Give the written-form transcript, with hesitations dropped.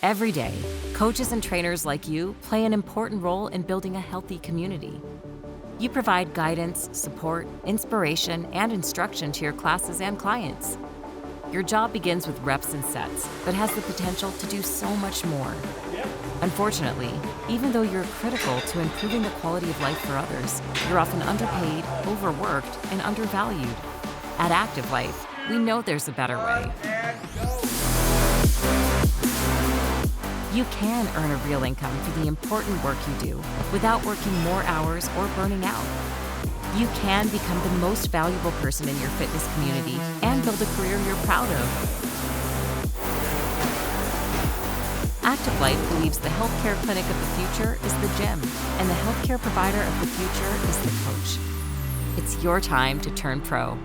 Every day, coaches and trainers like you play an important role in building a healthy community. You provide guidance, support, inspiration, and instruction to your classes and clients. Your job begins with reps and sets, but has the potential to do so much more. Unfortunately, even though you're critical to improving the quality of life for others, you're often underpaid, overworked, and undervalued. At Active Life, we know there's a better way. You can earn a real income for the important work you do without working more hours or burning out. You can become the most valuable person in your fitness community and build a career you're proud of. Active Life believes the healthcare clinic of the future is the gym, and the healthcare provider of the future is the coach. It's your time to turn pro.